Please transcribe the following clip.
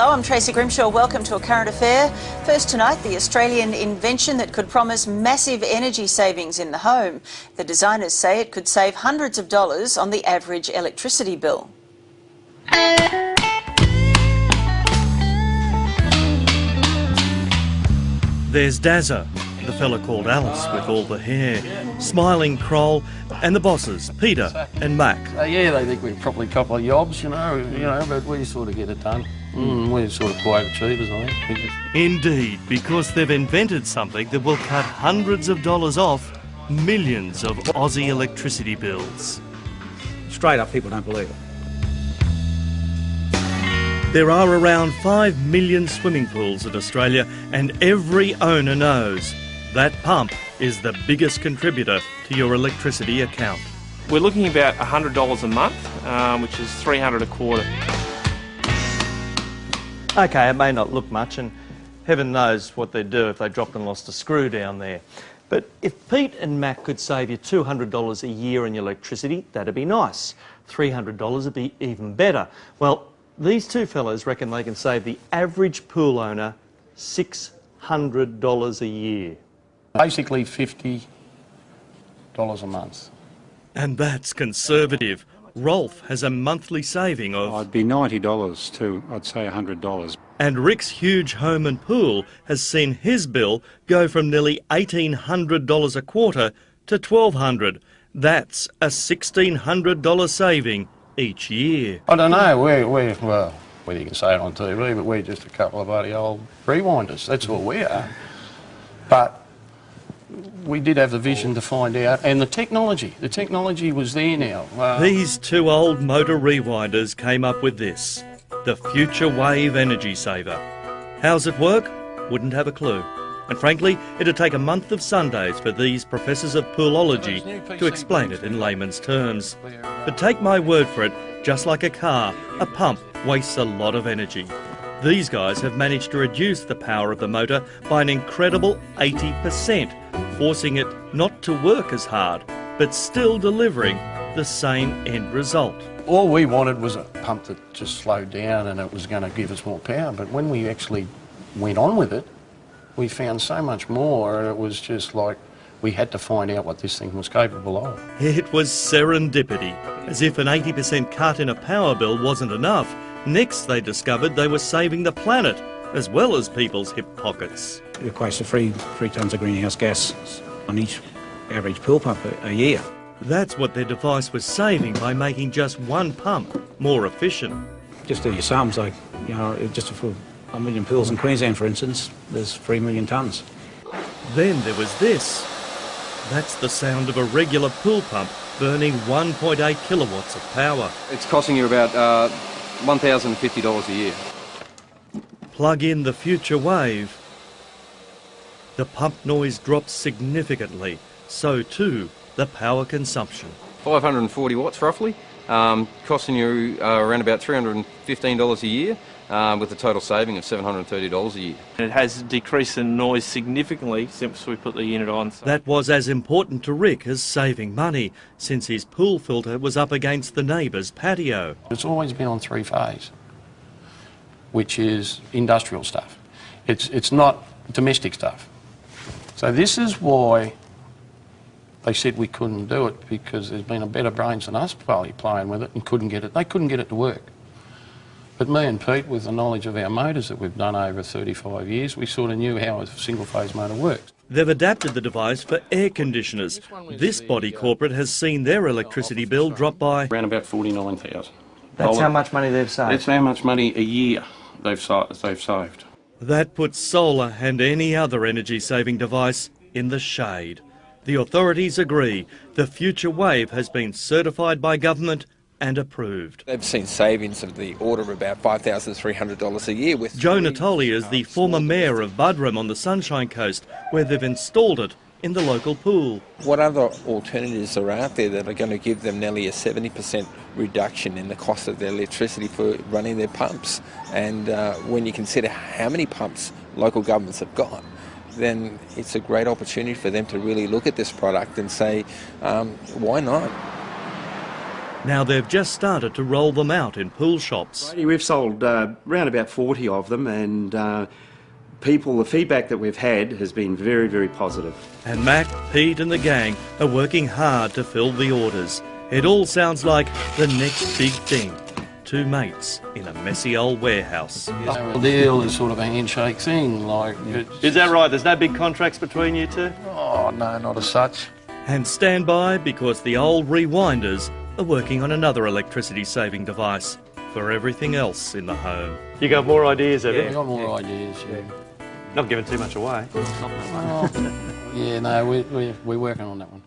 Hello, I'm Tracey Grimshaw. Welcome to A Current Affair. First tonight, the Australian invention that could promise massive energy savings in the home. The designers say it could save hundreds of dollars on the average electricity bill. There's Dazza, the fella called Alice with all the hair, smiling Kroll, and the bosses, Peter and Mac. Yeah, they think we're probably a couple of yobs, you know, but we sort of get it done. We're sort of quiet achievers, I think. Indeed, because they've invented something that will cut hundreds of dollars off millions of Aussie electricity bills. Straight up, people don't believe it. There are around 5 million swimming pools in Australia, and every owner knows that pump is the biggest contributor to your electricity account. We're looking about $100 a month, which is $300 a quarter. OK, it may not look much, and heaven knows what they'd do if they dropped and lost a screw down there. But if Pete and Mac could save you $200 a year on your electricity, that'd be nice. $300 would be even better. Well, these two fellas reckon they can save the average pool owner $600 a year. Basically $50 a month. And that's conservative. Rolf has a monthly saving of... I'd be $90 to, I'd say $100. And Rick's huge home and pool has seen his bill go from nearly $1,800 a quarter to $1,200. That's a $1,600 saving each year. I don't know, we're well, whether you can say it on TV, but we're just a couple of bloody old rewinders. That's all we are. But we did have the vision to find out, and the technology was there now. These two old motor rewinders came up with this, the Future Wave Energy Saver. How's it work? Wouldn't have a clue. And frankly, it'd take a month of Sundays for these professors of poolology to explain it in layman's terms. But take my word for it, just like a car, a pump wastes a lot of energy. These guys have managed to reduce the power of the motor by an incredible 80%, forcing it not to work as hard, but still delivering the same end result. All we wanted was a pump that just slowed down and it was going to give us more power, but when we actually went on with it, we found so much more, and it was just like we had to find out what this thing was capable of. It was serendipity. As if an 80% cut in a power bill wasn't enough, next they discovered they were saving the planet, as well as people's hip pockets. It equates to 3 tonnes of greenhouse gas on each average pool pump a year. That's what their device was saving by making just one pump more efficient. Just do your sums, like, you know, just for 1 million pools in Queensland, for instance, there's 3 million tonnes. Then there was this. That's the sound of a regular pool pump burning 1.8 kilowatts of power. It's costing you about $1,050 a year. Plug in the Future Wave. The pump noise drops significantly, so too the power consumption. 540 watts roughly, costing you around about $315 a year, with a total saving of $730 a year. It has decreased in noise significantly since we put the unit on. That was as important to Rick as saving money, since his pool filter was up against the neighbour's patio. It's always been on 3-phase, which is industrial stuff. It's not domestic stuff. So this is why they said we couldn't do it, because there's been a better brains than us probably playing with it and couldn't get it. They couldn't get it to work. But me and Pete, with the knowledge of our motors that we've done over 35 years, we sort of knew how a single-phase motor works. They've adapted the device for air conditioners. This body corporate has seen their electricity bill drop by... around about $49,000. That's how much money they've saved? That's how much money a year they've saved. That puts solar and any other energy-saving device in the shade. The authorities agree the Future Wave has been certified by government and approved. They've seen savings of the order of about $5,300 a year. With Joe Natoli is the former mayor of Buderim on the Sunshine Coast, where they've installed it in the local pool. What other alternatives are out there that are going to give them nearly a 70% reduction in the cost of their electricity for running their pumps? And when you consider how many pumps local governments have got, then it's a great opportunity for them to really look at this product and say, why not? Now they've just started to roll them out in pool shops. We've sold around about 40 of them, and the feedback that we've had has been very, very positive. And Mac, Pete and the gang are working hard to fill the orders. It all sounds like the next big thing. Two mates in a messy old warehouse. The deal is sort of a handshake thing, like... Is that right? There's no big contracts between you two? Oh, no, not as such. And stand by because the old rewinders are working on another electricity-saving device for everything else in the home. You got more ideas, have you? Yeah, I got more ideas, yeah. Not giving too much away. Yeah, no, we're working on that one.